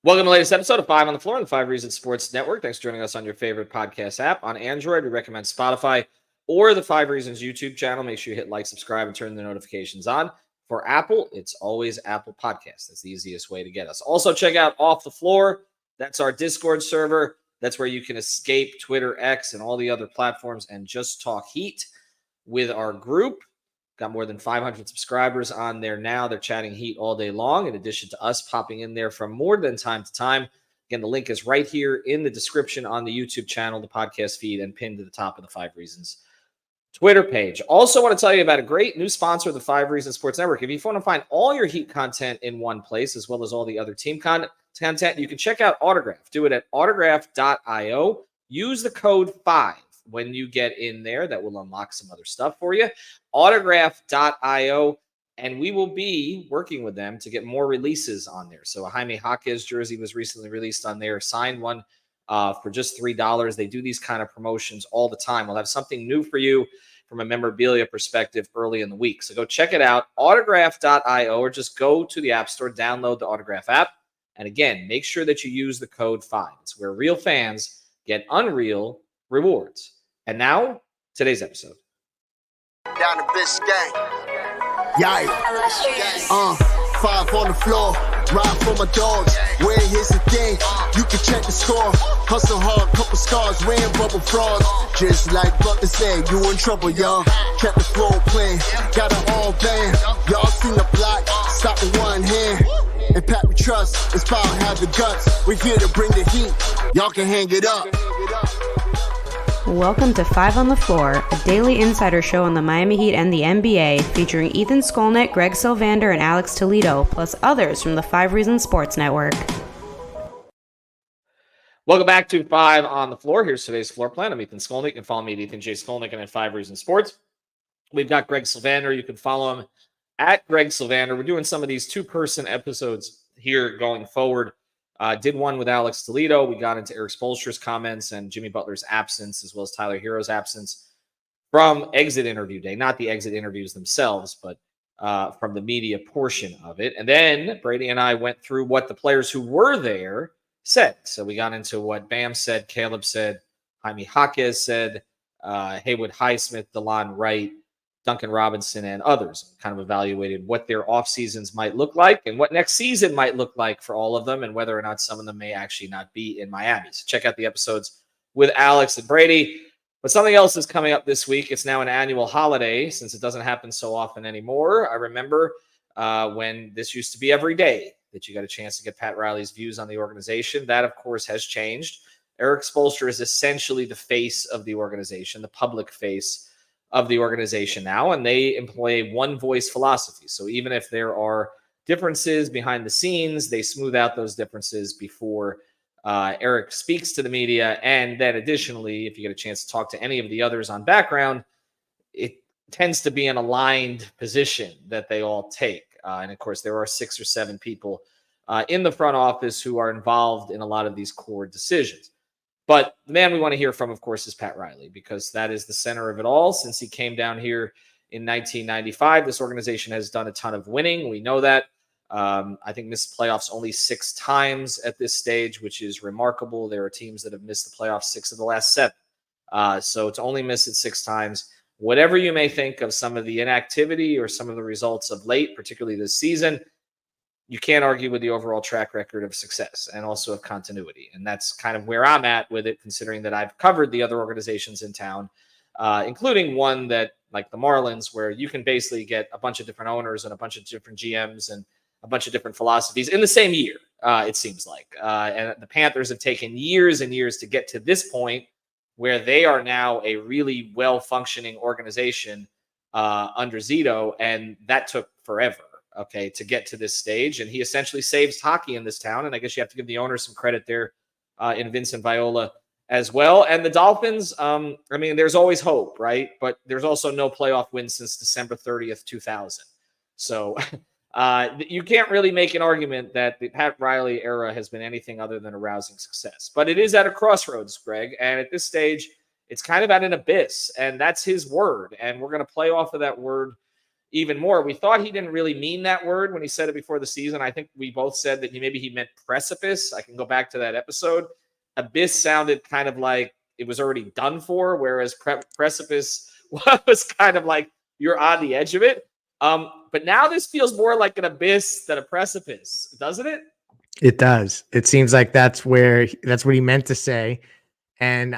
Welcome to the latest episode of 5 on the Floor on the 5 Reasons Sports Network. Thanks for joining us on your favorite podcast app. On Android, we recommend Spotify or the 5 Reasons YouTube channel. Make sure you hit like, subscribe, and turn the notifications on. For Apple, it's always Apple Podcasts. That's the easiest way to get us. Also, check out Off the Floor. That's our Discord server. That's where you can escape Twitter, X, and all the other platforms and just talk Heat with our group. Got more than 500 subscribers on there now. They're chatting Heat all day long, in addition to us popping in there from more than time to time. Again, the link is right here in the description on the YouTube channel, the podcast feed, and pinned to the top of the 5 Reasons Twitter page. Also want to tell you about a great new sponsor of the 5 Reasons Sports Network. If you want to find all your Heat content in one place, as well as all the other team content, you can check out Autograph. Do it at autograph.io. Use the code 5 when you get in there. That will unlock some other stuff for you. Autograph.io, and we will be working with them to get more releases on there. So a Jaime Jaquez jersey was recently released on there. Signed one for just $3. They do these kind of promotions all the time. We'll have something new for you from a memorabilia perspective early in the week. So go check it out, autograph.io, or just go to the App Store, download the Autograph app. And again, make sure that you use the code 5. It's where real fans get unreal rewards. And now, today's episode. Down the Biscayne. Yikes. 5 on the floor. Ride for my dogs. Where here's the thing. You can check the score. Hustle hard, couple scars. Wearing bubble frogs. Just like Butler said, you in trouble, y'all. Kept the floor playing. Got it all banned. Y'all seen the block. Stop with one hand. And Pat we trust. Inspire, have the guts. We're here to bring the heat. Y'all can hang it up. Welcome to 5 on the Floor, a daily insider show on the Miami Heat and the NBA, featuring Ethan Skolnick, Greg Sylvander, and Alex Toledo, plus others from the 5 Reasons Sports Network. Welcome back to 5 on the Floor. Here's today's floor plan. I'm Ethan Skolnick. You can follow me at Ethan J. Skolnick and at 5 Reasons Sports. We've got Greg Sylvander. You can follow him at Greg Sylvander. We're doing some of these two-person episodes here going forward. Did one with Alex Toledo. We got into Erik Spoelstra's comments and Jimmy Butler's absence, as well as Tyler Hero's absence from exit interview day. Not the exit interviews themselves, but from the media portion of it. And then Brady and I went through what the players who were there said. So we got into what Bam said, Caleb said, Jaime Jaquez said, Haywood Highsmith, DeLon Wright, Duncan Robinson, and others. Kind of evaluated what their off seasons might look like and what next season might look like for all of them, and whether or not some of them may actually not be in Miami. So check out the episodes with Alex and Brady. But something else is coming up this week. It's now an annual holiday since it doesn't happen so often anymore. I remember when this used to be every day that you got a chance to get Pat Riley's views on the organization. That, of course, has changed. Erik Spoelstra is essentially the face of the organization, the public face of the organization now, and they employ a one-voice philosophy. So even if there are differences behind the scenes, they smooth out those differences before Erik speaks to the media. And then additionally, if you get a chance to talk to any of the others on background, it tends to be an aligned position that they all take. And of course, there are 6 or 7 people in the front office who are involved in a lot of these core decisions. But the man we want to hear from, of course, is Pat Riley, because that is the center of it all. Since he came down here in 1995, this organization has done a ton of winning. We know that. I think missed playoffs only 6 times at this stage, which is remarkable. There are teams that have missed the playoffs 6 of the last 7. So to only miss it 6 times, whatever you may think of some of the inactivity or some of the results of late, particularly this season, you can't argue with the overall track record of success and also of continuity. And that's kind of where I'm at with it, considering that I've covered the other organizations in town, including one that, like the Marlins, where you can basically get a bunch of different owners and a bunch of different GMs and a bunch of different philosophies in the same year, it seems like. And the Panthers have taken years and years to get to this point where they are now a really well-functioning organization under Zito, and that took forever. Okay, to get to this stage. And he essentially saves hockey in this town. And I guess you have to give the owner some credit there in Vincent Viola as well. And the Dolphins, I mean, there's always hope, right? But there's also no playoff win since December 30th, 2000. So you can't really make an argument that the Pat Riley era has been anything other than a rousing success. But it is at a crossroads, Greg. And at this stage, it's kind of at an abyss. And that's his word. And we're going to play off of that word even more. We thought he didn't really mean that word when he said it before the season. I think we both said that maybe he meant precipice. I can go back to that episode. Abyss sounded kind of like it was already done for, whereas precipice was kind of like you're on the edge of it. But now this feels more like an abyss than a precipice, doesn't it? It does. It seems like that's what he meant to say. And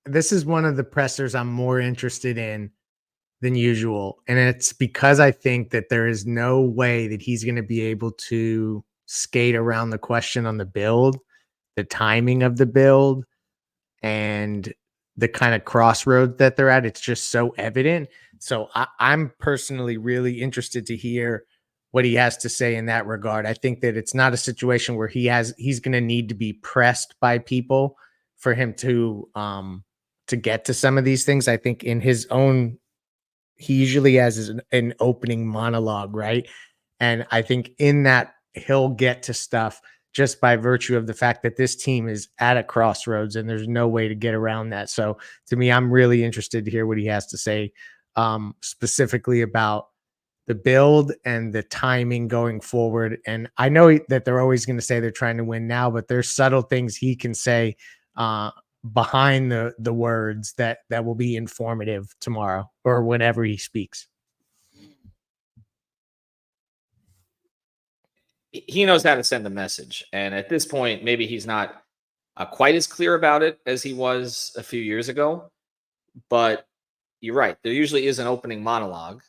this is one of the pressers I'm more interested in than usual. And it's because I think that there is no way that he's going to be able to skate around the question on the build, the timing of the build, and the kind of crossroads that they're at. It's just so evident. So I'm personally really interested to hear what he has to say in that regard. I think that it's not a situation where he's going to need to be pressed by people for him to get to some of these things. I think in his own, he usually has an opening monologue, right? And I think in that he'll get to stuff just by virtue of the fact that this team is at a crossroads and there's no way to get around that. So to me, I'm really interested to hear what he has to say specifically about the build and the timing going forward. And I know that they're always going to say they're trying to win now, but there's subtle things he can say behind the words that will be informative tomorrow or whenever he speaks. He knows how to send a message. And at this point, maybe he's not quite as clear about it as he was a few years ago. But you're right. There usually is an opening monologue.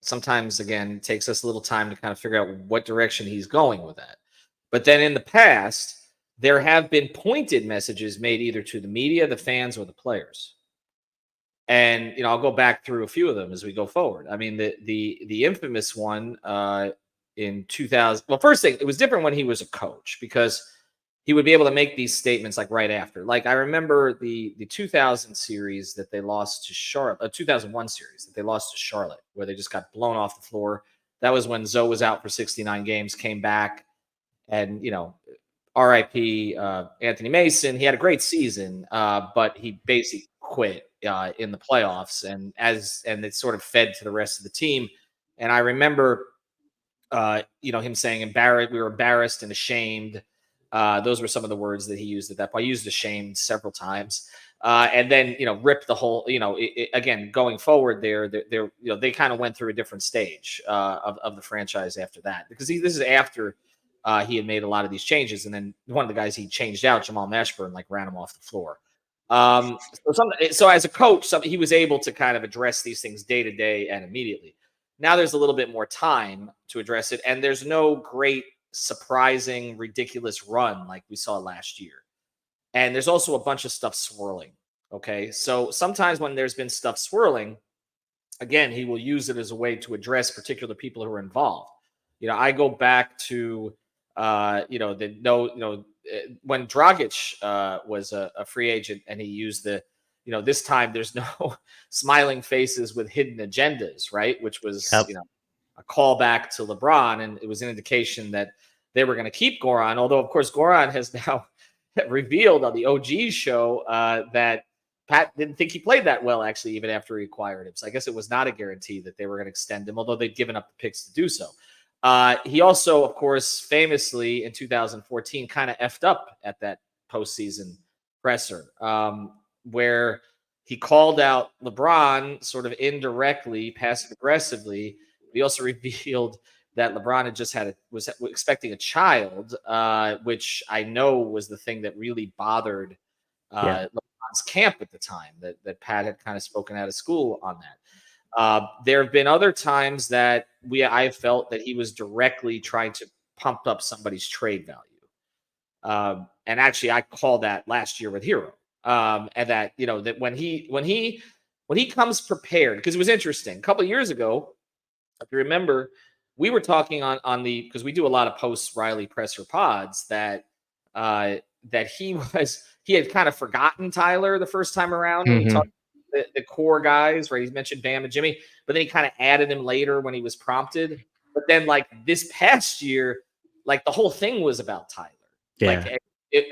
Sometimes, again, it takes us a little time to kind of figure out what direction he's going with that. But then in the past, there have been pointed messages made either to the media, the fans, or the players. And, I'll go back through a few of them as we go forward. I mean, the infamous one in 2000. Well, first thing, it was different when he was a coach because he would be able to make these statements like right after. Like I remember the 2000 series that they lost to Charlotte, 2001 series that they lost to Charlotte, where they just got blown off the floor. That was when Zoe was out for 69 games, came back, and R.I.P. Anthony Mason. He had a great season, but he basically quit in the playoffs, and it sort of fed to the rest of the team. And I remember, him saying embarrassed. We were embarrassed and ashamed. Those were some of the words that he used at that point. I used ashamed several times. And then, rip the whole, again, going forward they kind of went through a different stage of the franchise after that, because this is after he had made a lot of these changes. And then one of the guys he changed out, Jamal Mashburn, ran him off the floor. So as a coach, he was able to kind of address these things day to day and immediately. Now there's a little bit more time to address it. And there's no great, surprising, ridiculous run like we saw last year. And there's also a bunch of stuff swirling. Okay. So sometimes when there's been stuff swirling, again, he will use it as a way to address particular people who are involved. I go back to, when Dragic was a free agent and he used this time there's no smiling faces with hidden agendas, right? Which was, a callback to LeBron. And it was an indication that they were going to keep Goran. Although, of course, Goran has now revealed on the OG show that Pat didn't think he played that well, actually, even after he acquired him. So I guess it was not a guarantee that they were going to extend him, although they'd given up the picks to do so. He also, of course, famously in 2014 kind of effed up at that postseason presser where he called out LeBron sort of indirectly, passive aggressively. He also revealed that LeBron had was expecting a child, which I know was the thing that really bothered LeBron's camp at the time, that Pat had kind of spoken out of school on that. There have been other times that I felt that he was directly trying to pump up somebody's trade value. And actually I called that last year with Hero. And that, that when he comes prepared, because it was interesting a couple of years ago, if you remember, we were talking on because we do a lot of post Riley presser pods that he had kind of forgotten Tyler the first time around when he talked the core guys, right? He mentioned Bam and Jimmy, but then he kind of added him later when he was prompted. But then this past year, the whole thing was about Tyler. Yeah.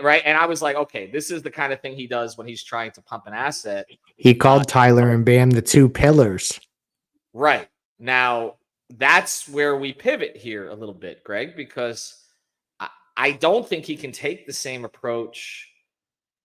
Right. And I was like, okay, this is the kind of thing he does when he's trying to pump an asset. He called Tyler and Bam the two pillars. Right. Now, that's where we pivot here a little bit, Greg, because I don't think he can take the same approach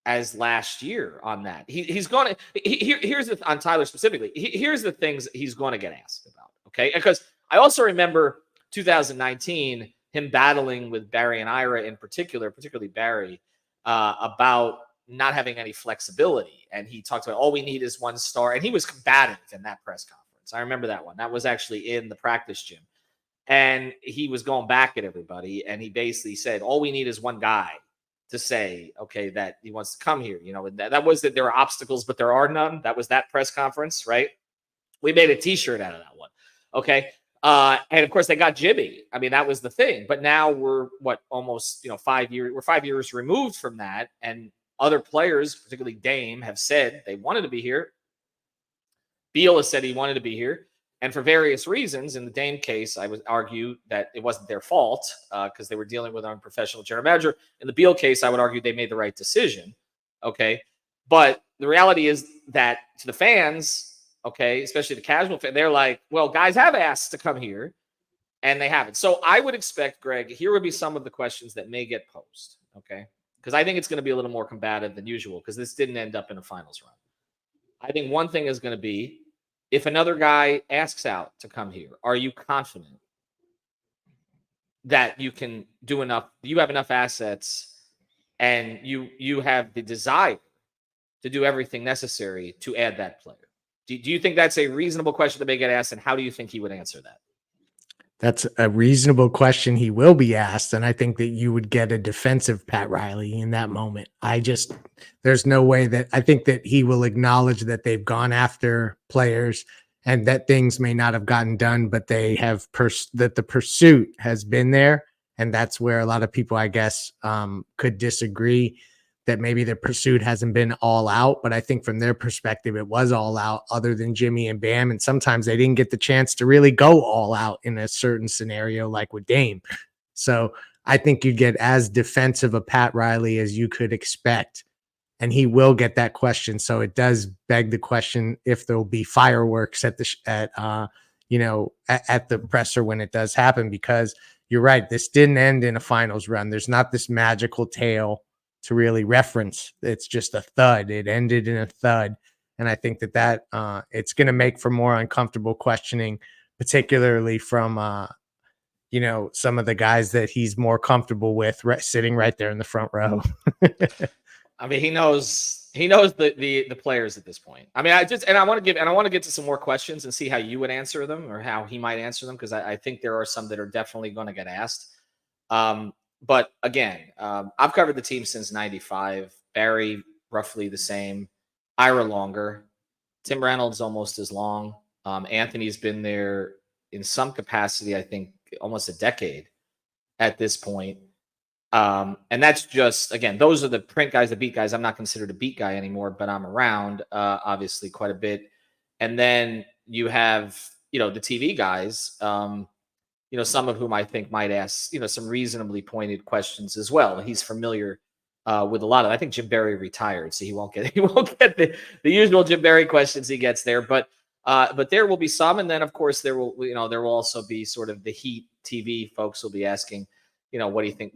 as last year on that. He's going to, here's the, on Tyler specifically, here's the things he's going to get asked about. Okay. Because I also remember 2019, him battling with Barry and Ira in particular, particularly Barry, about not having any flexibility. And he talked about all we need is one star. And he was combative in that press conference. I remember that one. That was actually in the practice gym. And he was going back at everybody. And he basically said, all we need is one guy to say, okay, that he wants to come here. You know, that was that there are obstacles, but there are none. That was that press conference, right? We made a t-shirt out of that one. Okay. And of course they got Jimmy. I mean, that was the thing. But now we're almost, 5 years, we're 5 years removed from that. And other players, particularly Dame, have said they wanted to be here. Beal has said he wanted to be here. And for various reasons, in the Dame case, I would argue that it wasn't their fault because they were dealing with an unprofessional general manager. In the Beal case, I would argue they made the right decision. Okay. But the reality is that to the fans, okay, especially the casual fan, they're like, well, guys have asked to come here and they haven't. So I would expect, Greg, here would be some of the questions that may get posed. Okay. Because I think it's going to be a little more combative than usual because this didn't end up in a finals run. I think one thing is going to be, if another guy asks out to come here, are you confident that you can do enough? You have enough assets and you have the desire to do everything necessary to add that player. Do you think that's a reasonable question that may get asked? And how do you think he would answer that? That's a reasonable question he will be asked. And I think that you would get a defensive Pat Riley in that moment. There's no way that I think that he will acknowledge that they've gone after players and that things may not have gotten done, but they have that the pursuit has been there. And that's where a lot of people, I guess, could disagree that maybe the pursuit hasn't been all out. But I think from their perspective, it was all out other than Jimmy and Bam. And sometimes they didn't get the chance to really go all out in a certain scenario, like with Dame. So I think you'd get as defensive a Pat Riley as you could expect. And he will get that question. So it does beg the question if there'll be fireworks at the presser when it does happen, because you're right. This didn't end in a finals run. There's not this magical tale to really reference. It's just a thud. It ended in a thud. And I think that it's going to make for more uncomfortable questioning, particularly from, some of the guys that he's more comfortable with sitting right there in the front row. I mean, he knows the players at this point. I mean, I want to get to some more questions and see how you would answer them or how he might answer them. Cause I think there are some that are definitely going to get asked. But again, I've covered the team since 95. Barry, roughly the same. Ira longer. Tim Reynolds, almost as long. Anthony's been there in some capacity, I think, almost a decade at this point. And that's just, again, those are the print guys, the beat guys. I'm not considered a beat guy anymore, but I'm around, obviously, quite a bit. And then you have, the TV guys, some of whom I think might ask, some reasonably pointed questions as well. He's familiar with a lot of. I think Jim Barry retired, so he won't get the usual Jim Barry questions he gets there. But there will be some, and then of course there will also be sort of the Heat TV folks will be asking, what do you think?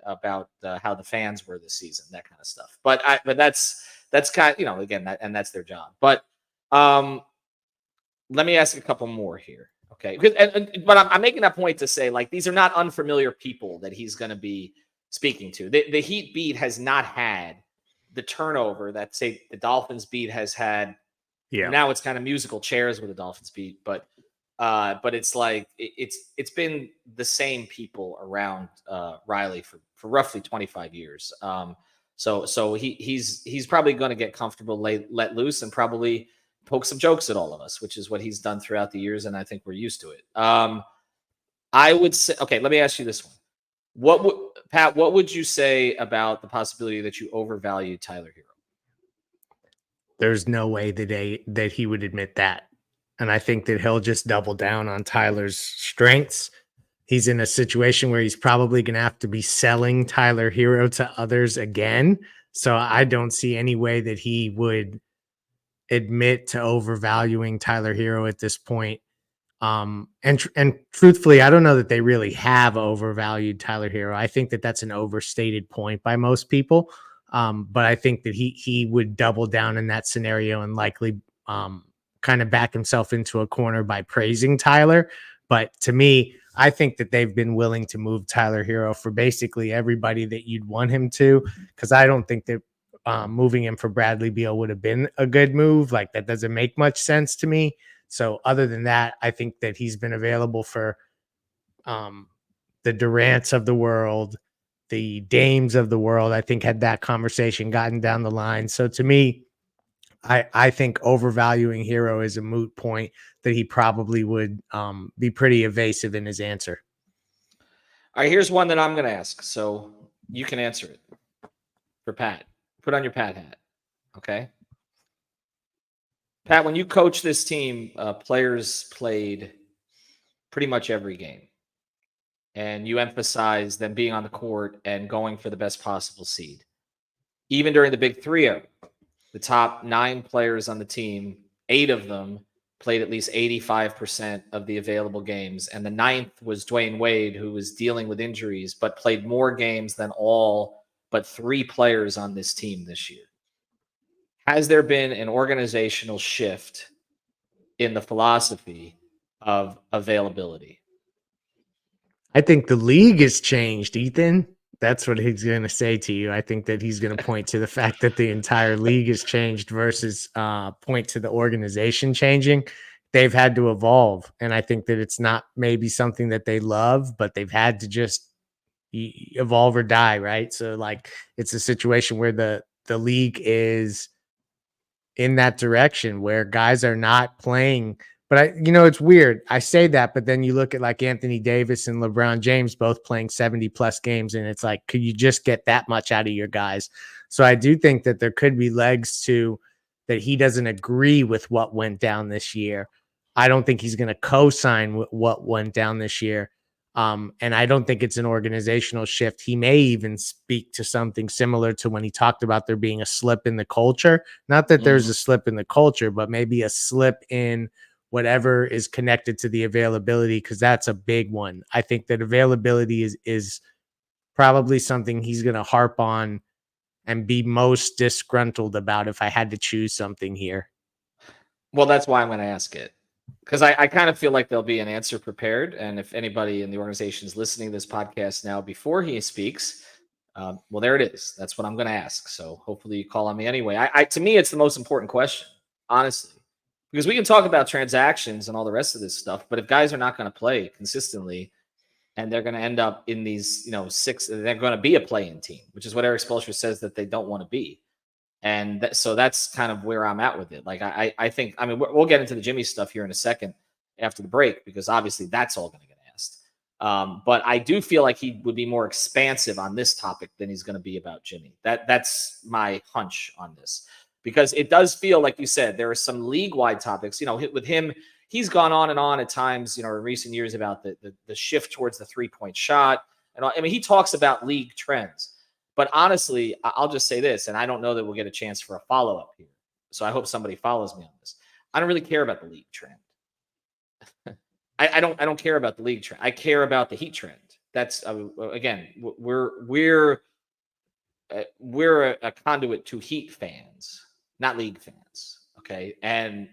About how the fans were this season, that kind of stuff. But that's kind of, again, and that's their job. But let me ask a couple more here. Okay. But I'm making that point to say, like, these are not unfamiliar people that he's going to be speaking to. The Heat beat has not had the turnover that, say, the Dolphins beat has had. Yeah. Now it's kind of musical chairs with the Dolphins beat, but it's like it's been the same people around Riley for roughly 25 years. So he's probably going to get comfortable, let loose, and probably poke some jokes at all of us, which is what he's done throughout the years, and I think we're used to it. I would say, okay, let me ask you this one. Pat, what would you say about the possibility that you overvalue Tyler Hero? There's no way that he would admit that. And I think that he'll just double down on Tyler's strengths. He's in a situation where he's probably going to have to be selling Tyler Hero to others again. So I don't see any way that he would admit to overvaluing Tyler Hero at this point. And truthfully, I don't know that they really have overvalued Tyler Hero. I think that that's an overstated point by most people. But I think that he would double down in that scenario and likely kind of back himself into a corner by praising Tyler. But to me, I think that they've been willing to move Tyler Hero for basically everybody that you'd want him to, because I don't think that moving him for Bradley Beal would have been a good move. Like, that doesn't make much sense to me. So other than that, I think that he's been available for the Durants of the world, the Dames of the world. I think had that conversation gotten down the line. So to me, I think overvaluing Hero is a moot point, that he probably would be pretty evasive in his answer. All right, here's one that I'm going to ask, so you can answer it for Pat. Put on your Pat hat, okay? Pat, when you coach this team, players played pretty much every game, and you emphasize them being on the court and going for the best possible seed. Even during the Big 3, the top 9 players on the team, 8 of them played at least 85% of the available games. And the 9th was Dwayne Wade, who was dealing with injuries, but played more games than all but 3 players on this team this year. Has there been an organizational shift in the philosophy of availability? I think the league has changed, Ethan. That's what he's going to say to you. I think that he's going to point to the fact that the entire league has changed versus point to the organization changing. They've had to evolve. And I think that it's not maybe something that they love, but they've had to just evolve or die, right? So like, it's a situation where the league is in that direction where guys are not playing. But it's weird. I say that, but then you look at like Anthony Davis and LeBron James both playing 70 plus games, and it's like, could you just get that much out of your guys? So I do think that there could be legs to that. He doesn't agree with what went down this year. I don't think he's going to co-sign what went down this year. And I don't think it's an organizational shift. He may even speak to something similar to when he talked about there being a slip in the culture. Not that there's a slip in the culture, but maybe a slip in whatever is connected to the availability, because that's a big one. I think that availability is probably something he's going to harp on and be most disgruntled about if I had to choose something here. Well, that's why I'm going to ask it, because I kind of feel like there'll be an answer prepared. And if anybody in the organization is listening to this podcast now before he speaks, well, there it is. That's what I'm going to ask. So hopefully you call on me anyway. To me, it's the most important question, honestly. Because we can talk about transactions and all the rest of this stuff, but if guys are not going to play consistently and they're going to end up in these, 6, they're going to be a play-in team, which is what Eric Spoelstra says that they don't want to be. And so that's kind of where I'm at with it. Like, I think, we'll get into the Jimmy stuff here in a second after the break, because obviously that's all going to get asked. But I do feel like he would be more expansive on this topic than he's going to be about Jimmy. That's my hunch on this. Because it does feel, like you said, there are some league-wide topics. With him, he's gone on and on at times, in recent years about the shift towards the three-point shot. And he talks about league trends. But honestly, I'll just say this, and I don't know that we'll get a chance for a follow-up here. So I hope somebody follows me on this. I don't really care about the league trend. I don't care about the league trend. I care about the Heat trend. That's again, we're a conduit to Heat fans, not league fans. Okay. And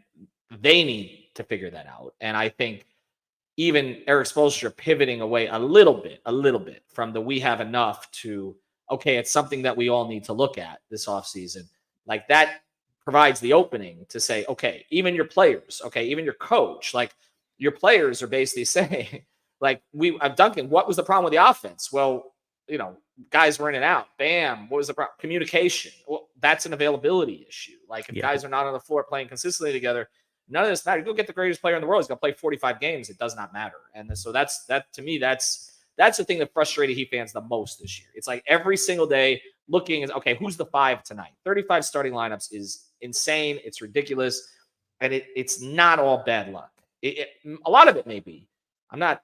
they need to figure that out. And I think even Eric Spoelstra pivoting away a little bit from the we have enough to, okay, it's something that we all need to look at this offseason. Like, that provides the opening to say, okay, even your players, okay, even your coach, like, your players are basically saying, like, Duncan, what was the problem with the offense? Well, guys were in and out. Bam. What was the problem? Communication. Well, that's an availability issue. Like, if guys are not on the floor playing consistently together, none of this matters. Go get the greatest player in the world. He's going to play 45 games. It does not matter. And so to me, that's the thing that frustrated Heat fans the most this year. It's like every single day looking at, okay, who's the 5 tonight? 35 starting lineups is insane. It's ridiculous. And it's not all bad luck. A lot of it may be. I'm not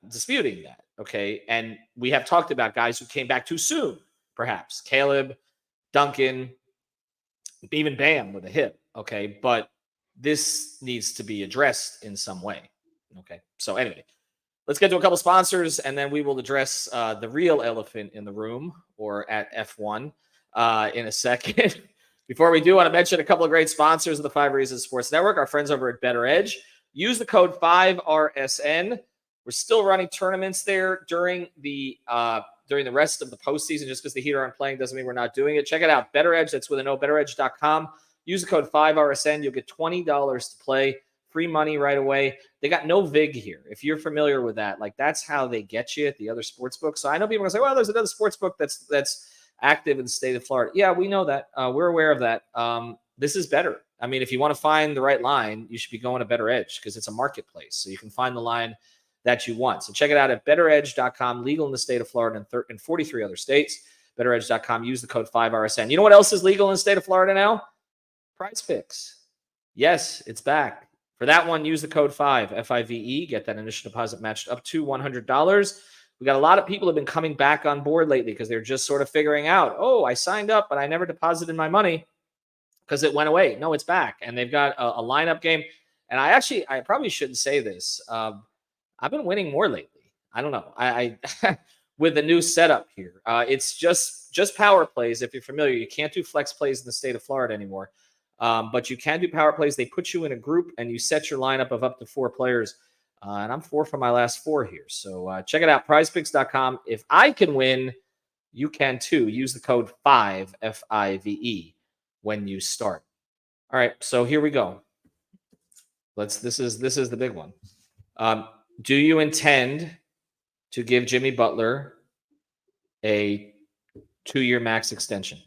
disputing that. Okay. And we have talked about guys who came back too soon, perhaps. Caleb, Duncan, even Bam with a hip. Okay. But this needs to be addressed in some way. Okay. So anyway, let's get to a couple sponsors, and then we will address the real elephant in the room, or at F1, in a second. Before we do, I want to mention a couple of great sponsors of the 5 Reasons Sports Network, our friends over at Better Edge. Use the code 5RSN. We're still running tournaments there during the rest of the postseason. Just because the Heat aren't playing doesn't mean we're not doing it. Check it out. Better Edge, that's with an O, betteredge.com. Use the code 5RSN. You'll get $20 to play. Free money right away. They got no VIG here. If you're familiar with that, like that's how they get you at the other sports book. So I know people are going to say, well, there's another sports book that's active in the state of Florida. Yeah, we know that. We're aware of that. This is better. I mean, if you want to find the right line, you should be going to Better Edge because it's a marketplace. So you can find the line that you want. So check it out at betteredge.com, legal in the state of Florida and 43 other states. Betteredge.com. Use the code 5RSN. You know what else is legal in the state of Florida now? Prize Picks. Yes, it's back. For that one, use the code 5, F-I-V-E. Get that initial deposit matched up to $100. We got a lot of people who have been coming back on board lately because they're just sort of figuring out, oh, I signed up, but I never deposited my money because it went away. No, it's back. And they've got a lineup game. And I probably shouldn't say this. I've been winning more lately. I don't know. I with the new setup here. It's just power plays. If you're familiar, you can't do flex plays in the state of Florida anymore. But you can do power plays. They put you in a group and you set your lineup of up to 4 players. And I'm 4 for my last 4 here. So check it out, prizepicks.com. If I can win, you can too. Use the code 5, F-I-V-E, when you start. All right, so here we go. This is the big one. Do you intend to give Jimmy Butler a 2-year max extension?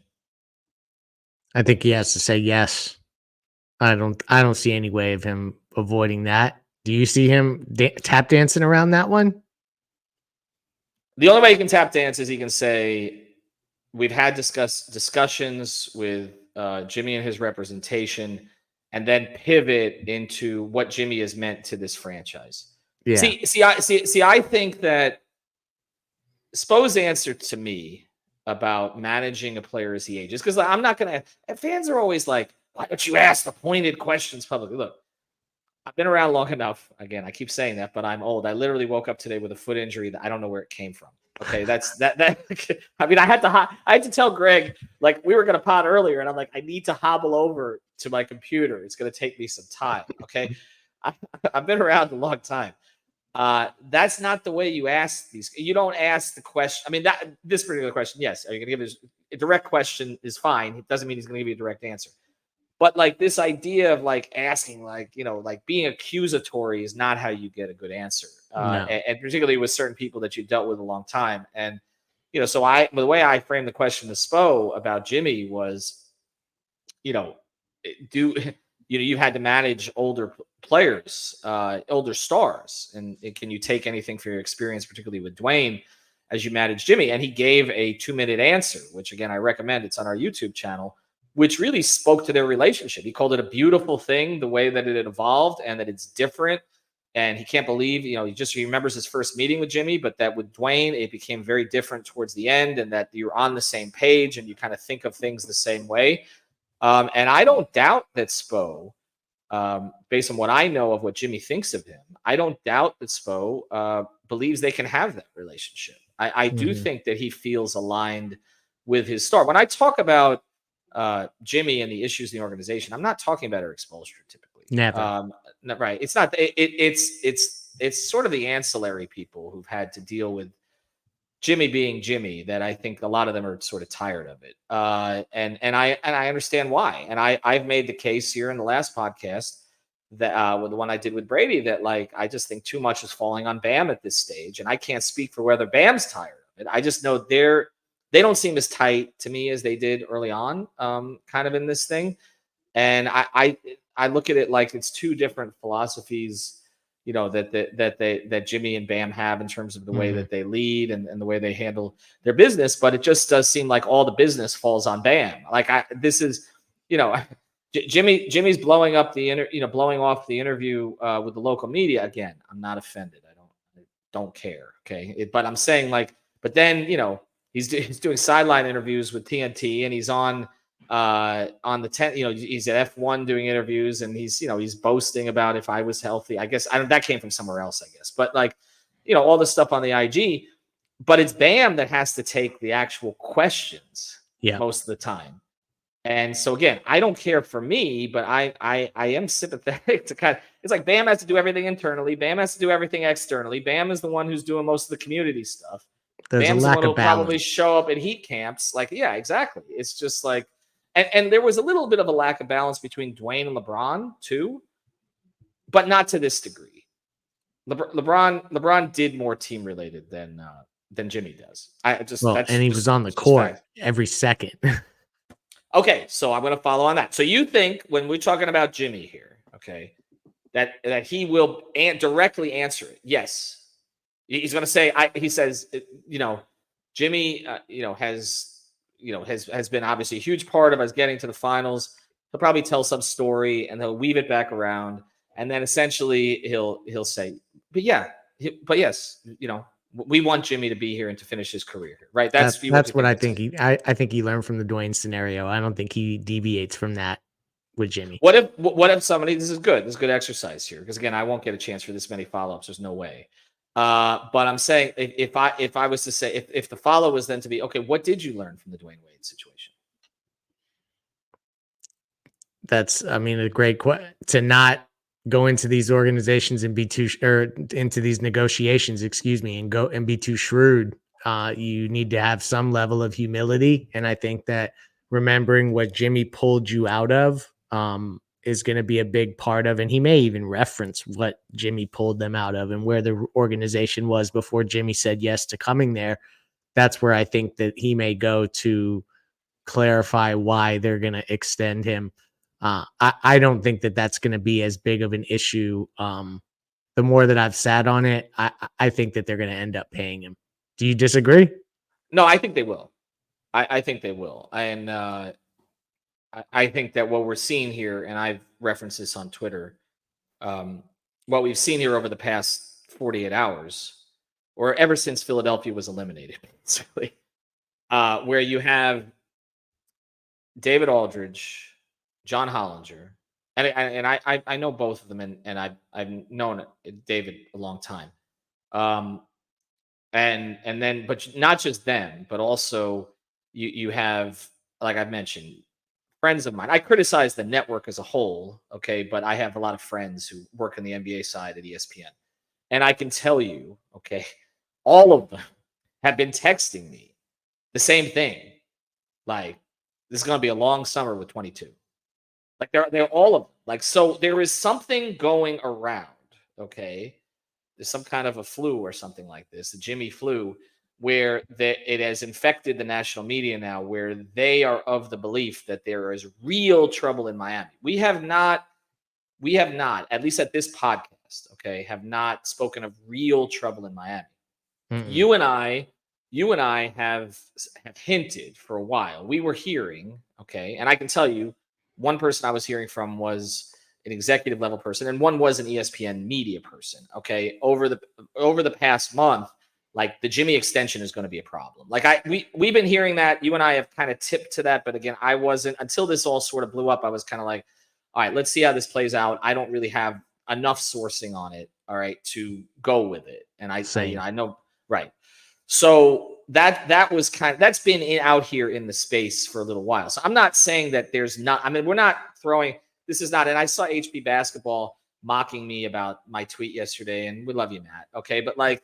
I think he has to say yes. I don't see any way of him avoiding that. Do you see him tap dancing around that one? The only way he can tap dance is he can say, we've had discussions with Jimmy and his representation, and then pivot into what Jimmy has meant to this franchise. Yeah. I think that Spo's answer to me about managing a player as he ages, because I'm not going to, fans are always like, why don't you ask the pointed questions publicly? Look, I've been around long enough. Again, I keep saying that, but I'm old. I literally woke up today with a foot injury that I don't know where it came from. Okay, that's that. I mean, I had to tell Greg, like, we were going to pod earlier, and I'm like, I need to hobble over to my computer. It's going to take me some time. Okay, I've been around a long time. That's not the way you ask these. You don't ask the question. I mean, this particular question, yes. Are you going to give this a direct question is fine. It doesn't mean he's going to give you a direct answer. But like this idea of like asking, like, like being accusatory is not how you get a good answer. No. And particularly with certain people that you dealt with a long time. And, so the way I framed the question to Spo about Jimmy was, you had to manage older players, older stars. And can you take anything for your experience, particularly with Dwayne, as you manage Jimmy? And he gave a 2-minute answer, which again, I recommend. It's on our YouTube channel, which really spoke to their relationship. He called it a beautiful thing, the way that it had evolved and that it's different. And he can't believe, he remembers his first meeting with Jimmy, but that with Dwayne, it became very different towards the end, and that you're on the same page and you kind of think of things the same way. And I don't doubt that Spo, based on what I know of what Jimmy thinks of him, I don't doubt that Spo believes they can have that relationship. I do think that he feels aligned with his star. When I talk about Jimmy and the issues in the organization, I'm not talking about Eric Spoelstra typically. Never. Right. It's not. It's sort of the ancillary people who've had to deal with Jimmy being Jimmy that I think a lot of them are sort of tired of it. And I understand why. And I've made the case here in the last podcast that with the one I did with Brady, that like I just think too much is falling on Bam at this stage, and I can't speak for whether Bam's tired of it. I just know they don't seem as tight to me as they did early on, kind of in this thing. And I look at it like it's two different philosophies, that Jimmy and Bam have in terms of the way that they lead and the way they handle their business. But it just does seem like all the business falls on Bam. Like Jimmy's blowing up blowing off the interview with the local media. Again, I'm not offended. I don't care. Okay. But I'm saying, like, but then, he's doing sideline interviews with TNT, and he's on on the 10th. He's at F1 doing interviews, and he's boasting about if I was healthy. I guess that came from somewhere else, I guess. But all this stuff on the IG. But it's Bam that has to take the actual questions most of the time. And so again, I don't care for me, but I am sympathetic to it's like Bam has to do everything internally. Bam has to do everything externally. Bam is the one who's doing most of the community stuff. There's Bam's a the lack one of who'll balance. probably show up at heat camps. Yeah, exactly. It's just like, and there was a little bit of a lack of balance between Dwayne and LeBron too, but not to this degree. LeBron did more team related than Jimmy does. And he was on the court every second. Okay, so I'm going to follow on that. So you think when we're talking about Jimmy here, okay, that he will directly answer it? Yes, he's going to say. He says, Jimmy, has been obviously a huge part of us getting to the finals. He'll probably tell some story and he'll weave it back around, and then essentially he'll say, but yes, we want Jimmy to be here and to finish his career here, right? That's what I think. I think he learned from the Dwayne scenario. I don't think he deviates from that with Jimmy. What if somebody? This is good. This is good exercise here, because again, I won't get a chance for this many follow-ups. There's no way. But I'm saying if I was to say if the follow was then to be, okay, what did you learn from the Dwayne Wade situation? That's, a great question. To not go into these organizations and be into these negotiations, and go and be too shrewd. You need to have some level of humility. And I think that remembering what Jimmy pulled you out of is going to be a big part of, and he may even reference what Jimmy pulled them out of and where the organization was before Jimmy said yes to coming there. That's where I think that he may go to clarify why they're going to extend him. I don't think that that's going to be as big of an issue. The more that I've sat on it, I think that they're going to end up paying him. Do you disagree? No, I think they will. I think they will. And I think that what we're seeing here, and I've referenced this on Twitter, what we've seen here over the past 48 hours, or ever since Philadelphia was eliminated, basically, where you have David Aldridge, John Hollinger, and I know both of them, and I've known David a long time, and then but not just them, but also you have, like I've mentioned, friends of mine. I criticize the network as a whole, okay, but I have a lot of friends who work in the NBA side at ESPN, and I can tell you, okay, all of them have been texting me the same thing, like, this is going to be a long summer with 22. Like they're all of them. Like, so there is something going around, okay? There's some kind of a flu or something like this, the Jimmy flu, where it has infected the national media now, where they are of the belief that there is real trouble in Miami. We have not, at least at this podcast, okay, have not spoken of real trouble in Miami. Mm-mm. You and I have hinted for a while. We were hearing, okay, and I can tell you, one person I was hearing from was an executive level person, and one was an ESPN media person. Okay, over the past month, like, the Jimmy extension is going to be a problem. Like, we've been hearing that. You and I have kind of tipped to that, but again, I wasn't, until this all sort of blew up. I was kind of like, all right, let's see how this plays out. I don't really have enough sourcing on it, all right, to go with it. And I know, right. So that was that's been out here in the space for a little while. So I'm not saying that there's not, I mean, we're not throwing, this is not, and I saw HB Basketball mocking me about my tweet yesterday, and we love you, Matt. Okay. But, like,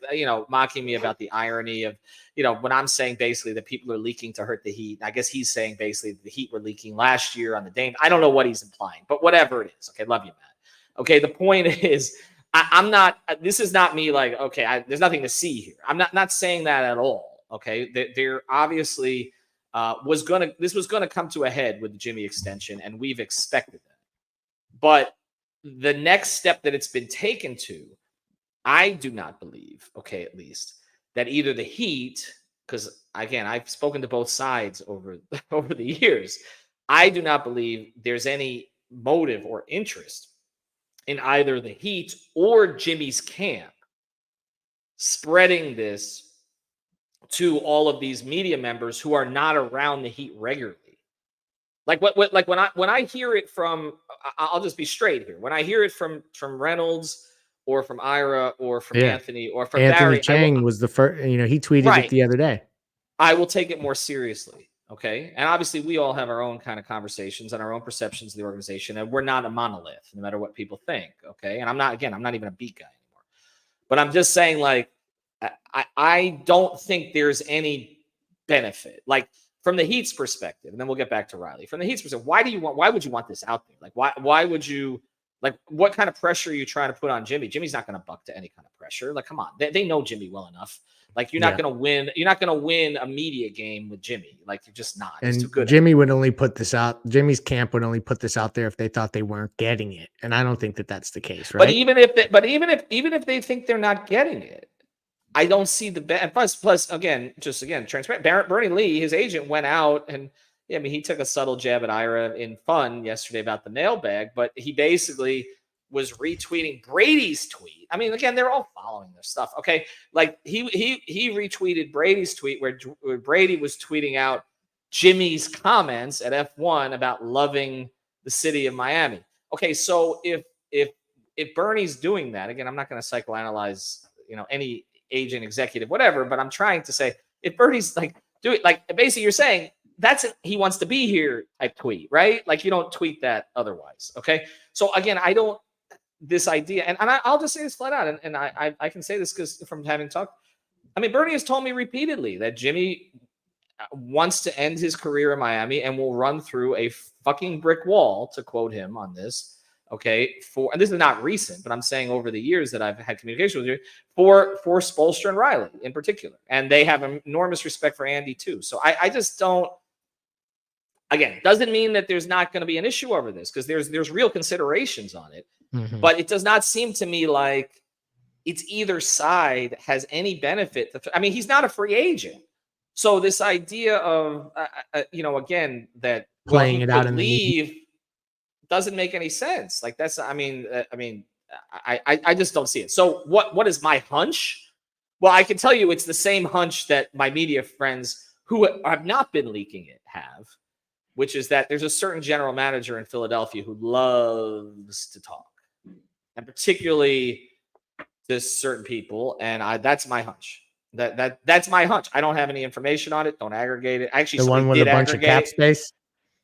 mocking me about the irony of, when I'm saying basically that people are leaking to hurt the Heat. I guess he's saying basically the Heat were leaking last year on the Dame. I don't know what he's implying, but whatever it is. Okay. Love you, Matt. Okay. The point is, I'm not, this is not me like, okay, there's nothing to see here. I'm not saying that at all. Okay. There obviously this was going to come to a head with the Jimmy extension, and we've expected that. But the next step that it's been taken to, I do not believe, okay, at least, that either the Heat, because again, I've spoken to both sides over the years, I do not believe there's any motive or interest in either the Heat or Jimmy's camp spreading this to all of these media members who are not around the Heat regularly. Like like when I hear it from, I'll just be straight here. When I hear it from Reynolds or from Ira or from Yeah. Anthony or from Anthony Barry, Chang was the first, he tweeted it right. the other day. I will take it more seriously. Okay. And obviously, we all have our own kind of conversations and our own perceptions of the organization. And we're not a monolith, no matter what people think. Okay. And I'm not even a beat guy anymore. But I'm just saying, like, I don't think there's any benefit. Like, from the Heat's perspective, and then we'll get back to Riley. From the Heat's perspective, why would you want this out there? Like, why would you, like, what kind of pressure are you trying to put on Jimmy? Jimmy's not going to buck to any kind of pressure. Like, come on. They know Jimmy well enough. Like, you're not going to win. You're not going to win a media game with Jimmy. Like, you're just not. He's too good. Jimmy would only put this out. Jimmy's camp would only put this out there if they thought they weren't getting it, and I don't think that that's the case, right? But even if they think they're not getting it, I don't see the and plus again transparent. Bernie Lee, his agent, went out and he took a subtle jab at Ira in fun yesterday about the mailbag, but he basically was retweeting Brady's tweet. I mean, again, they're all following their stuff. Okay. Like he retweeted Brady's tweet where Brady was tweeting out Jimmy's comments at F1 about loving the city of Miami. Okay. So if Bernie's doing that, again, I'm not going to psychoanalyze, any agent, executive, whatever, but I'm trying to say, if Bernie's like, do it, like, basically you're saying he wants to be here type tweet, right? Like, you don't tweet that otherwise. Okay. So again, this idea, and I'll just say this flat out, and I can say this because from having talked, I mean, Bernie has told me repeatedly that Jimmy wants to end his career in Miami and will run through a fucking brick wall, to quote him on this. Okay, and this is not recent, but I'm saying over the years that I've had communication with you, for Spoelstra and Riley in particular, and they have enormous respect for Andy too. So I just don't. Again, doesn't mean that there's not going to be an issue over this, because there's real considerations on it. Mm-hmm. But it does not seem to me like it's either side has any benefit. I mean, he's not a free agent. So this idea of, again, that playing it out in leave doesn't make any sense. Like, that's, I just don't see it. So what is my hunch? Well, I can tell you it's the same hunch that my media friends who have not been leaking it have, which is that there's a certain general manager in Philadelphia who loves to talk, and particularly to certain people. And that's my hunch. That's my hunch. I don't have any information on it. Don't aggregate it. Actually, the one with a bunch of cap space,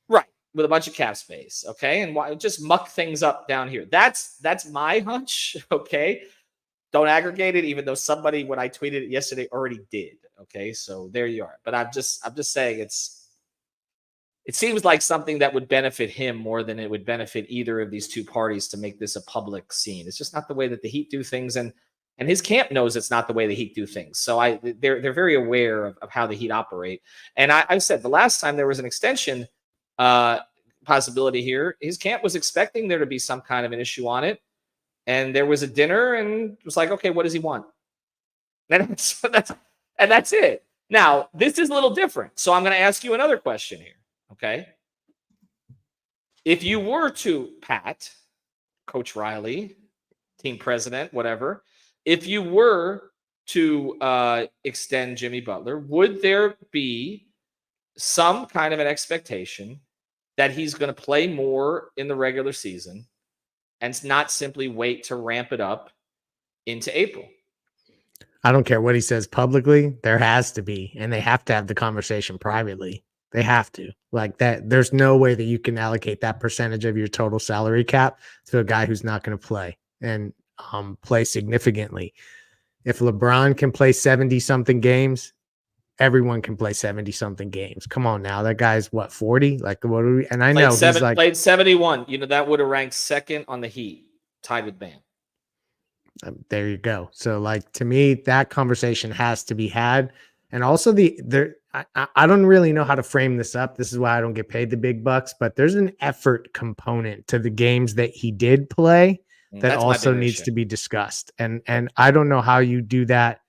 right? With a bunch of cap space. Okay, and just muck things up down here. That's my hunch. Okay, don't aggregate it. Even though somebody, when I tweeted it yesterday, already did. Okay, so there you are. But I'm just saying it seems like something that would benefit him more than it would benefit either of these two parties to make this a public scene. It's just not the way that the Heat do things, and his camp knows it's not the way the Heat do things. So they're very aware of how the Heat operate. And I said the last time there was an extension possibility here, his camp was expecting there to be some kind of an issue on it, and there was a dinner, and it was like, okay, what does he want? And that's it. Now, this is a little different. So I'm going to ask you another question here. Okay. If you were to pat Coach Riley, team president, whatever, if you were to extend Jimmy Butler, would there be some kind of an expectation that he's going to play more in the regular season and not simply wait to ramp it up into April? I don't care what he says publicly. There has to be, and they have to have the conversation privately. They have to, like that. There's no way that you can allocate that percentage of your total salary cap to a guy who's not going to play and play significantly. If LeBron can play 70 something games, everyone can play 70 something games. Come on now. That guy's what, 40? Like, what are we? And I know he's like played 71. That would have ranked second on the Heat, tied with Bam. There you go. So, like, to me, that conversation has to be had. And also I don't really know how to frame this up. This is why I don't get paid the big bucks, but there's an effort component to the games that he did play that also needs to be discussed. And I don't know how you do that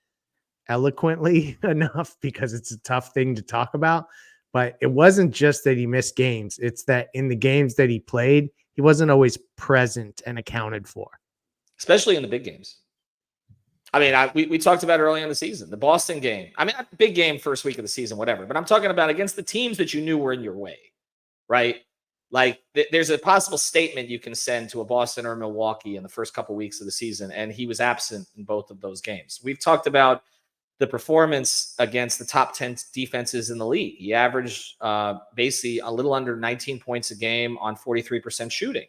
eloquently enough, because it's a tough thing to talk about. But it wasn't just that he missed games. It's that in the games that he played, he wasn't always present and accounted for. Especially in the big games. I mean, we talked about early in the season, the Boston game. I mean, big game first week of the season, whatever. But I'm talking about against the teams that you knew were in your way. right? Like there's a possible statement you can send to a Boston or Milwaukee in the first couple weeks of the season, and he was absent in both of those games. We've talked about the performance against the top 10 defenses in the league. He averaged basically a little under 19 points a game on 43% shooting.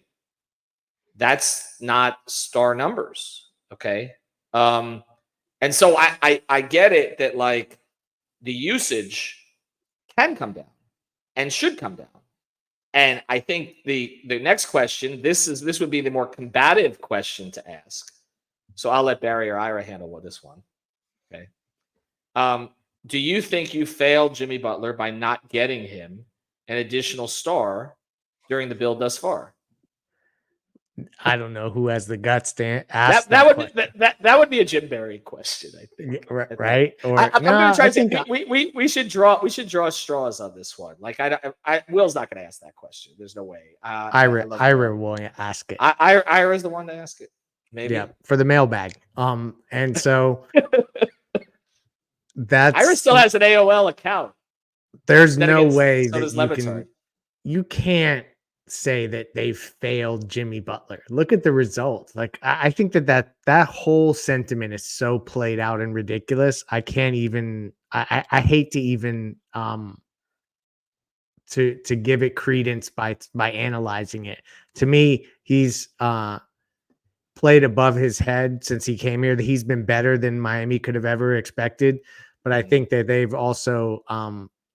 That's not star numbers, okay? And so I get it that like the usage can come down and should come down. And I think the next question, this would be the more combative question to ask. So I'll let Barry or Ira handle this one. Okay. Do you think you failed Jimmy Butler by not getting him an additional star during the build thus far? I don't know who has the guts to ask that would be a Jim Barry question, I think. Right? Or I'm going to try I to say think we should draw straws on this one. Like Will's not going to ask that question. There's no way. Ira will ask it. Ira's the one to ask it. Maybe. Yeah, for the mailbag. And so that's Ira still has an AOL account. There's no way so that you can't say that they've failed Jimmy Butler. Look at the results. Like I think that whole sentiment is so played out and ridiculous. I can't even I hate to even to give it credence by analyzing it. To me, he's played above his head since he came here. That he's been better than Miami could have ever expected. But I think that they've also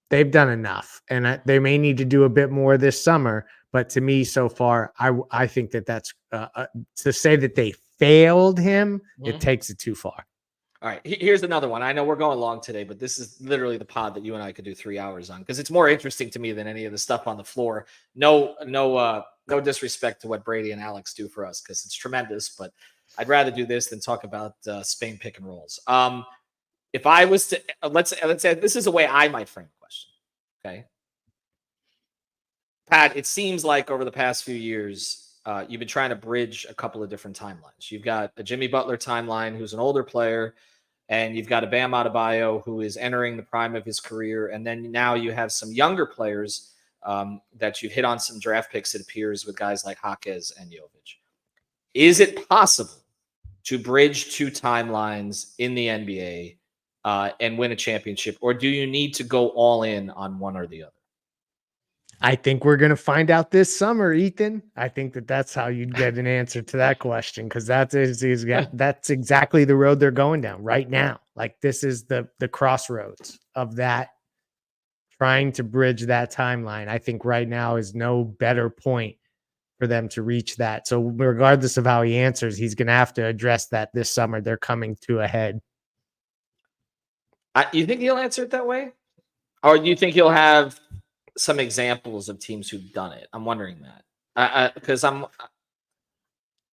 they've done enough, and they may need to do a bit more this summer. But to me, so far, I think that's to say that they failed him. It takes it too far. All right, here's another one. I know we're going long today, but this is literally the pod that you and I could do 3 hours on because it's more interesting to me than any of the stuff on the floor. No disrespect to what Brady and Alex do for us because it's tremendous, but I'd rather do this than talk about Spain pick and rolls. If I was to let's say this is a way I might frame the question. Okay, Pat, it seems like over the past few years, you've been trying to bridge a couple of different timelines. You've got a Jimmy Butler timeline, who's an older player, and you've got a Bam Adebayo who is entering the prime of his career, and then now you have some younger players that you've hit on some draft picks, it appears, with guys like Jaquez and Jovic. Is it possible to bridge two timelines in the NBA and win a championship, or do you need to go all in on one or the other? I think we're going to find out this summer, Ethan. I think that's how you'd get an answer to that question, because that's exactly the road they're going down right now. Like, this is the crossroads of that, trying to bridge that timeline. I think right now is no better point for them to reach that. So regardless of how he answers, he's going to have to address that this summer. They're coming to a head. You think he'll answer it that way? Or do you think he'll have some examples of teams who've done it? I'm wondering that because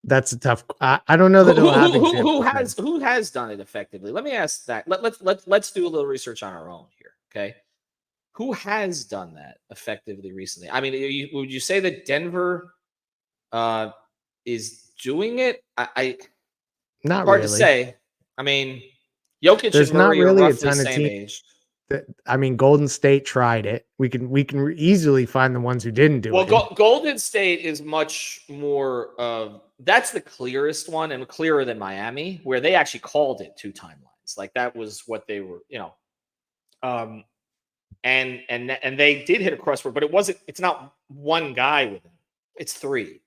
that's a tough. I don't know that who has done it effectively. Let me ask that. Let's do a little research on our own here. Okay, who has done that effectively recently? I mean, would you say that Denver is doing it? Not hard really. To say. I mean, Jokic There's and Murray not really are a roughly ton the of same teams. age. I mean, Golden State tried it. We can easily find the ones who didn't do it. Well, Golden State is much more that's the clearest one, and clearer than Miami, where they actually called it two timelines. Like, that was what they were, and they did hit a crossword, but it's not one guy with them. It's three,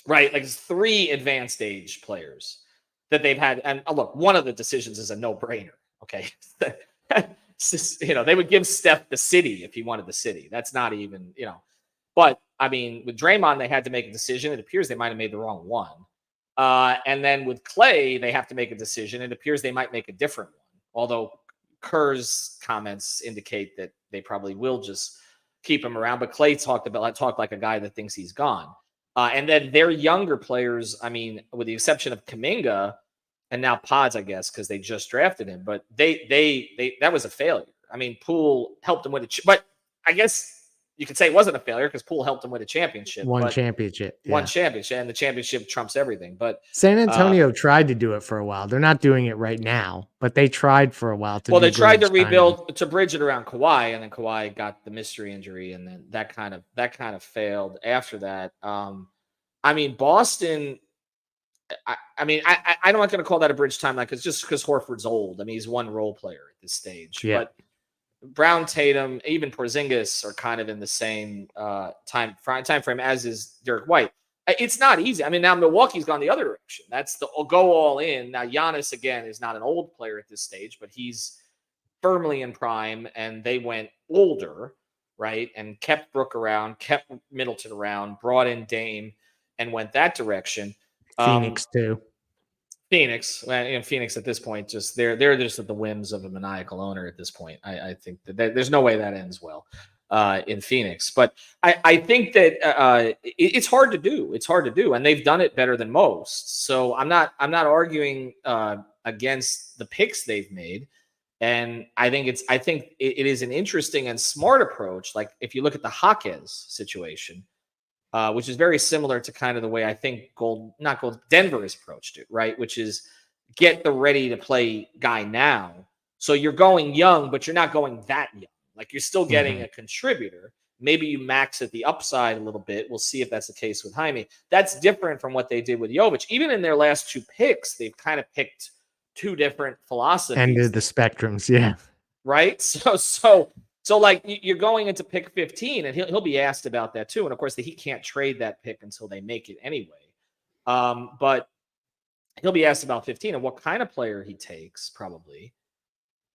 right? Like, it's three advanced age players that they've had. And look, one of the decisions is a no-brainer. Okay. They would give Steph the city if he wanted the city. That's not even, But, I mean, with Draymond, they had to make a decision. It appears they might have made the wrong one. And then with Clay, they have to make a decision. It appears they might make a different one. Although Kerr's comments indicate that they probably will just keep him around. But Clay talked like a guy that thinks he's gone. And then their younger players, I mean, with the exception of Kuminga, and now Pods, I guess, because they just drafted him, but they that was a failure. I mean, Poole helped him win it, but I guess you could say it wasn't a failure because Poole helped him win a championship. One but championship. One Yeah. championship, and the championship trumps everything. But San Antonio tried to do it for a while. They're not doing it right now, but they tried for a while to well, do they tried to bridge signing. rebuild to bridge it around Kawhi, and then Kawhi got the mystery injury, and then that kind of failed after that. I mean, Boston. I'm not going to call that a bridge timeline because Horford's old. I mean, he's one role player at this stage. Yeah. But Brown, Tatum, even Porzingis are kind of in the same time frame as is Derek White. It's not easy. I mean, now Milwaukee's gone the other direction. That's the go all in. Now Giannis again is not an old player at this stage, but he's firmly in prime, and they went older, right? And kept Brook around, kept Middleton around, brought in Dame, and went that direction. Phoenix too. Phoenix at this point, just they're just at the whims of a maniacal owner at this point. I think that there's no way that ends well in Phoenix, but I think that it's hard to do. It's hard to do, and they've done it better than most. So I'm not arguing against the picks they've made, and I think it is an interesting and smart approach. Like if you look at the Jaquez situation. Which is very similar to kind of the way I think Denver has approached it, right? Which is get the ready to play guy now. So you're going young, but you're not going that young. Like you're still getting a contributor. Maybe you max at the upside a little bit. We'll see if that's the case with Jaime. That's different from what they did with Jovic. Even in their last two picks, they've kind of picked two different philosophies. End of the spectrums, yeah. Right? So like you're going into pick 15, and he'll be asked about that too. And of course, he can't trade that pick until they make it anyway. But he'll be asked about 15 and what kind of player he takes, probably,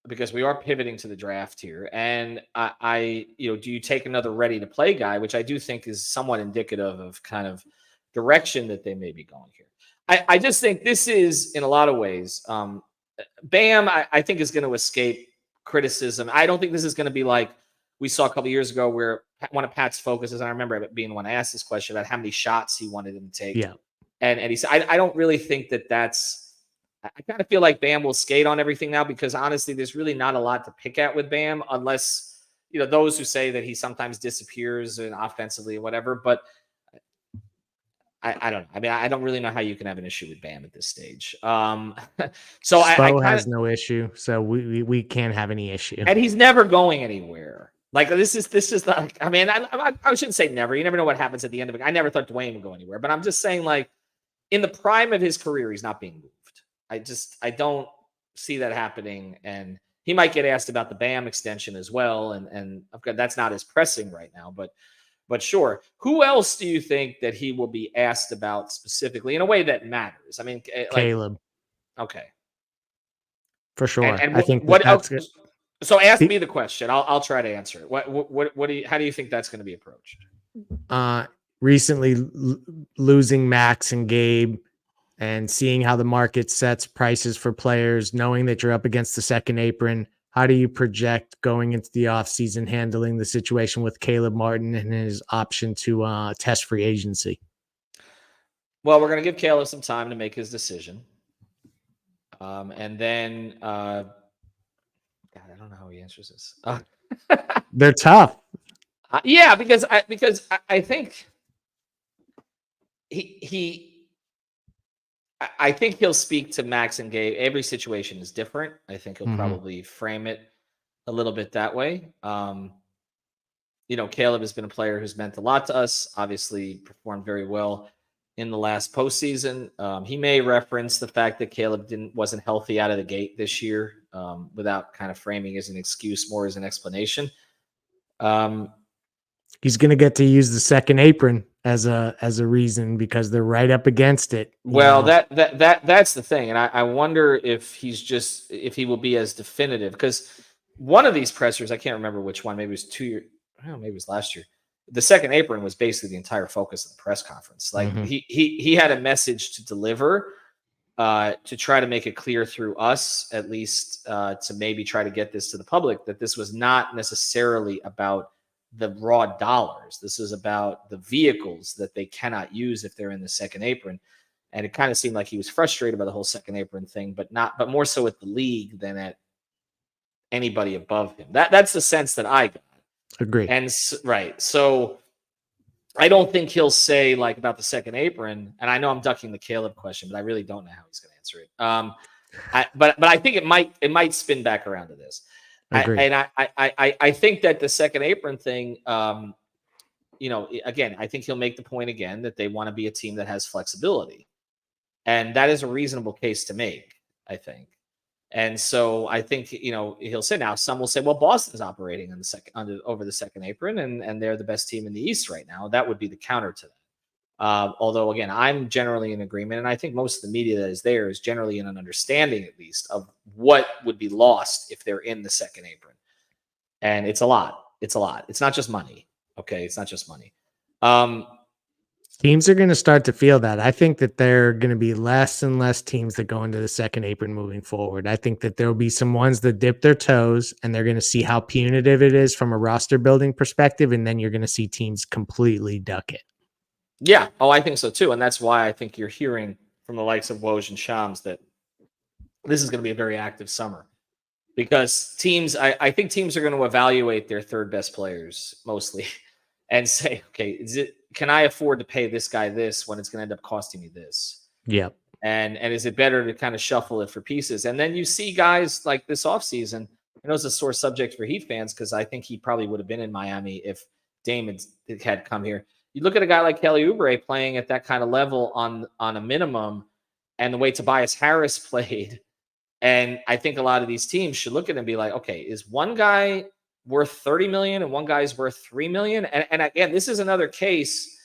because we are pivoting to the draft here. And do you take another ready to play guy, which I do think is somewhat indicative of kind of direction that they may be going here. I just think this is in a lot of ways. Bam, I think is going to escape criticism. I don't think this is going to be like we saw a couple of years ago where one of Pat's focuses, and I remember being the one I asked this question about how many shots he wanted him to take. Yeah. And he said, I don't really think that's I kind of feel like Bam will skate on everything now because honestly, there's really not a lot to pick at with Bam unless, those who say that he sometimes disappears and offensively or whatever. But I don't know. I mean, I don't really know how you can have an issue with Bam at this stage. So Spo has no issue, so we can't have any issue. And he's never going anywhere. Like this is like, I mean, I shouldn't say never. You never know what happens at the end of it. I never thought Dwayne would go anywhere, but I'm just saying, like, in the prime of his career, he's not being moved. I don't see that happening. And he might get asked about the Bam extension as well. And that's not as pressing right now, but sure. Who else do you think that he will be asked about specifically in a way that matters? I mean, Caleb. Okay. For sure. And I think what that's else? good. So ask me the question. I'll try to answer it. How do you think that's going to be approached? Recently losing Max and Gabe and seeing how the market sets prices for players, knowing that you're up against the second apron. How do you project going into the offseason, handling the situation with Caleb Martin and his option to test free agency? Well, we're going to give Caleb some time to make his decision. And then, God, I don't know how he answers this. They're tough. Yeah, because I think I think he'll speak to Max and Gabe. Every situation is different. I think he'll probably frame it a little bit that way. Caleb has been a player who's meant a lot to us, obviously performed very well in the last postseason. He may reference the fact that Caleb wasn't healthy out of the gate this year without kind of framing as an excuse, more as an explanation. He's going to get to use the second apron as a reason because they're right up against it. Well, that's the thing. And I wonder if he will be as definitive, because one of these pressers, I can't remember which one, maybe it was 2 years, maybe it was last year. The second apron was basically the entire focus of the press conference. Like he had a message to deliver, to try to make it clear through us, at least, to maybe try to get this to the public, that this was not necessarily about the raw dollars. This is about the vehicles that they cannot use if they're in the second apron. And it kind of seemed like he was frustrated by the whole second apron thing, but more so at the league than at anybody above him. That's the sense that I got. Agree. And right. So I don't think he'll say like about the second apron. And I know I'm ducking the Caleb question, but I really don't know how he's going to answer it. But I think it might spin back around to this. Agree. I think that the second apron thing, again, I think he'll make the point again that they want to be a team that has flexibility. And that is a reasonable case to make, I think. And so I think, he'll say now, some will say, well, Boston's operating on the over the second apron and they're the best team in the East right now. That would be the counter to that. Although, again, I'm generally in agreement. And I think most of the media that is there is generally in an understanding, at least, of what would be lost if they're in the second apron. And it's a lot. It's a lot. It's not just money. Okay. It's not just money. Teams are going to start to feel that. I think that there are going to be less and less teams that go into the second apron moving forward. I think that there will be some ones that dip their toes and they're going to see how punitive it is from a roster building perspective. And then you're going to see teams completely duck it. Yeah. Oh, I think so too. And that's why I think you're hearing from the likes of Woj and Shams that this is going to be a very active summer because I think teams are going to evaluate their third best players mostly and say, okay, can I afford to pay this guy this when it's going to end up costing me this? Yep. And is it better to kind of shuffle it for pieces? And then you see guys like this offseason. I know it's a sore subject for Heat fans because I think he probably would have been in Miami if Dame had come here. You look at a guy like Kelly Oubre playing at that kind of level on a minimum, and the way Tobias Harris played. And I think a lot of these teams should look at it and be like, okay, is one guy worth $30 million and one guy's worth $3 million? And again, this is another case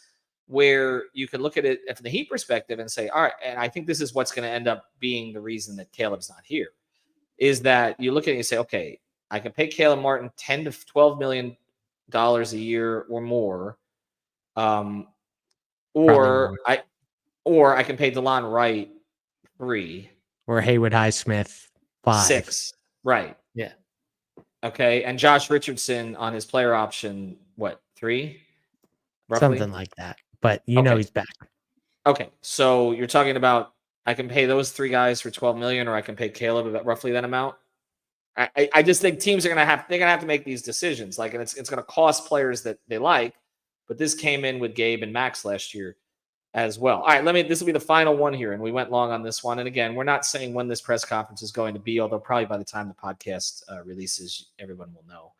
where you can look at it from the Heat perspective and say, all right, and I think this is what's going to end up being the reason that Caleb's not here, is that you look at it and you say, okay, I can pay Caleb Martin $10 to $12 million a year or more. Or I can pay DeLon Wright 3 or Haywood Highsmith 5. 6. Right. Yeah. Okay. And Josh Richardson on his player option, 3? Roughly? Something like that. But he's back. Okay. So you're talking about I can pay those 3 guys for $12 million, or I can pay Caleb about roughly that amount. I just think teams are gonna have to make these decisions. Like, and it's gonna cost players that they like, but this came in with Gabe and Max last year as well. All right, this will be the final one here, and we went long on this one. And again, we're not saying when this press conference is going to be, although probably by the time the podcast releases, everyone will know.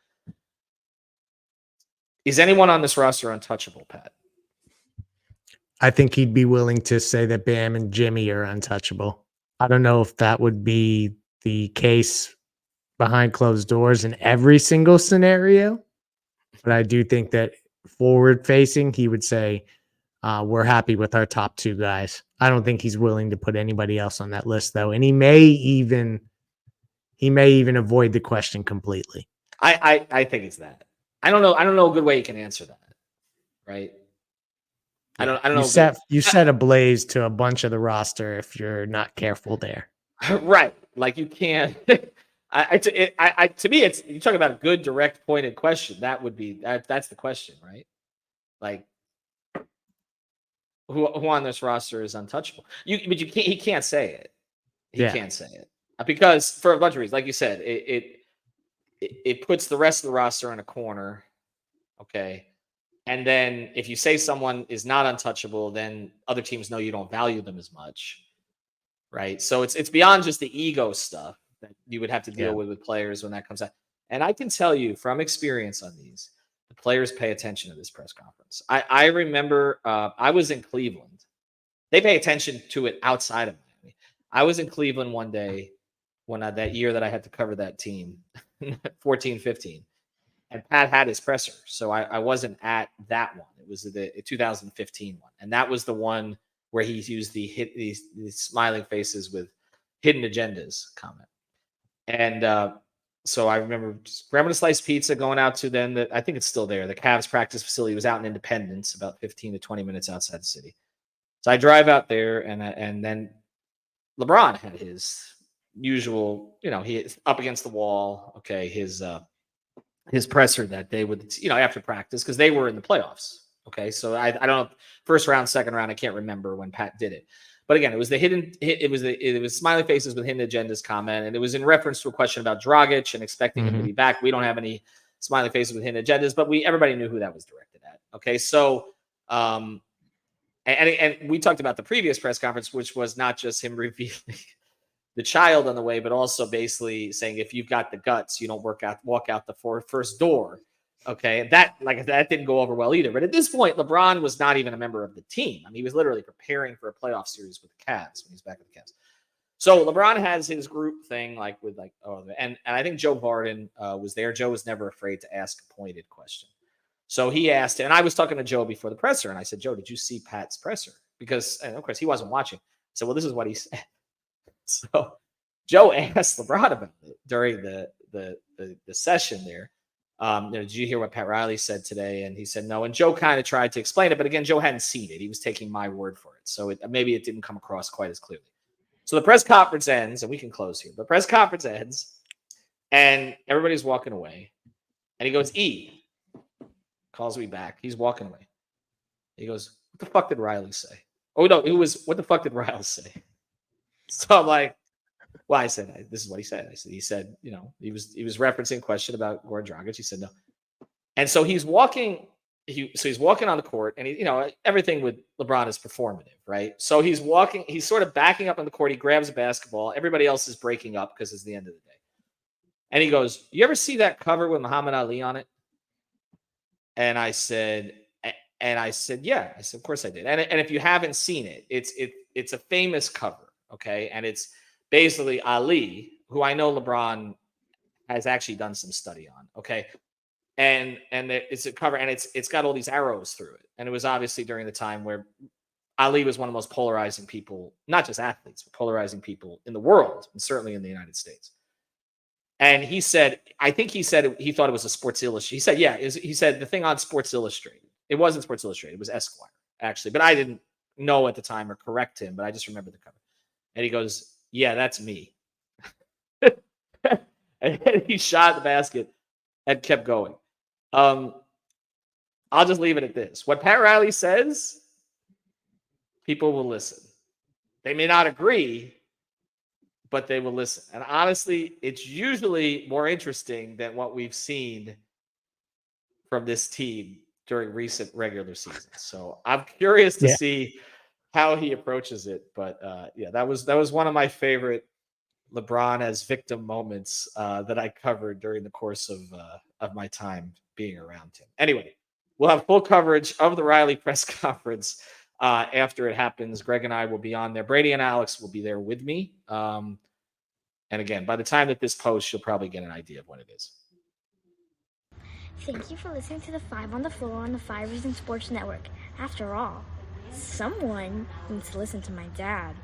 Is anyone on this roster untouchable, Pat? I think he'd be willing to say that Bam and Jimmy are untouchable. I don't know if that would be the case behind closed doors in every single scenario, but I do think that forward facing, he would say, we're happy with our top 2 guys. I don't think he's willing to put anybody else on that list, though. And he may even avoid the question completely. I think it's that. I don't know a good way you can answer that. Right. I don't know. You set ablaze to a bunch of the roster if you're not careful there. Right. Like you can't, to me, it's, you talk about a good, direct, pointed question. That would be, that's the question, right? Like, who on this roster is untouchable? He can't say it. He can't say it because for a bunch of reasons, like you said, it puts the rest of the roster in a corner. Okay. And then if you say someone is not untouchable, then other teams know you don't value them as much. Right. So it's beyond just the ego stuff that you would have to deal with players when that comes out. And I can tell you from experience on these, the players pay attention to this press conference. I remember I was in Cleveland. They pay attention to it outside of Miami. I was in Cleveland one day when that year that I had to cover that team, 14-15. And Pat had his presser. So I wasn't at that one. It was the 2015 one. And that was the one where he used these smiling faces with hidden agendas comment. And so I remember grabbing a sliced pizza, going out to then I think it's still there. The Cavs practice facility was out in Independence, about 15 to 20 minutes outside the city. So I drive out there, and then LeBron had his usual, he up against the wall. Okay, his presser that day with, after practice, because they were in the playoffs. Okay, so I don't know, first round, second round, I can't remember when Pat did it. But again, it was it was smiley faces with hidden agendas comment, and it was in reference to a question about Dragic and expecting him to be back. We don't have any smiley faces with hidden agendas, but everybody knew who that was directed at. Okay, so and we talked about the previous press conference, which was not just him revealing the child on the way, but also basically saying if you've got the guts, you don't walk out the first door. Okay, that didn't go over well either. But at this point, LeBron was not even a member of the team. I mean, he was literally preparing for a playoff series with the Cavs when he's back with the Cavs. So LeBron has his group thing, and I think Joe Varden was there. Joe was never afraid to ask a pointed question. So he asked, and I was talking to Joe before the presser, and I said, Joe, did you see Pat's presser? Because, and of course, he wasn't watching. So, well, this is what he said. So Joe asked LeBron about it during the session there. Did you hear what Pat Riley said today? And he said no. And Joe kind of tried to explain it, but again, Joe hadn't seen it. He was taking my word for it. So maybe it didn't come across quite as clearly. So the press conference ends, and we can close here. The press conference ends, and everybody's walking away. And he goes, E. Calls me back. He's walking away. He goes, what the fuck did Riley say? Oh, no, what the fuck did Riley say? So I'm like, well, I said, this is what he said. He said, he was referencing a question about Goran Dragic. He said no. And so he's walking. He's walking on the court, and everything with LeBron is performative, right? So he's walking. He's sort of backing up on the court. He grabs a basketball. Everybody else is breaking up because it's the end of the day. And he goes, "You ever see that cover with Muhammad Ali on it?" And I said, yeah. I said, of course I did. And if you haven't seen it, it's a famous cover, okay? And it's basically Ali, who I know LeBron has actually done some study on, okay? And it's a cover, and it's got all these arrows through it. And it was obviously during the time where Ali was one of the most polarizing people, not just athletes, but polarizing people in the world, and certainly in the United States. And he said, he thought it was a Sports Illustrated. He said, yeah, he said the thing on Sports Illustrated. It wasn't Sports Illustrated. It was Esquire, actually. But I didn't know at the time or correct him, but I just remember the cover. And he goes, yeah, that's me. And he shot the basket and kept going. I'll just leave it at this. What Pat Riley says, people will listen. They may not agree, but they will listen. And honestly, it's usually more interesting than what we've seen from this team during recent regular seasons. So I'm curious to see how he approaches it. But that was one of my favorite LeBron as victim moments that I covered during the course of my time being around him. Anyway, we'll have full coverage of the Riley press conference after it happens. Greg and I will be on there. Brady and Alex will be there with me. And again, by the time that this posts, you'll probably get an idea of what it is. Thank you for listening to the 5 on the Floor on the 5 Reasons Sports Network. After all, someone needs to listen to my dad.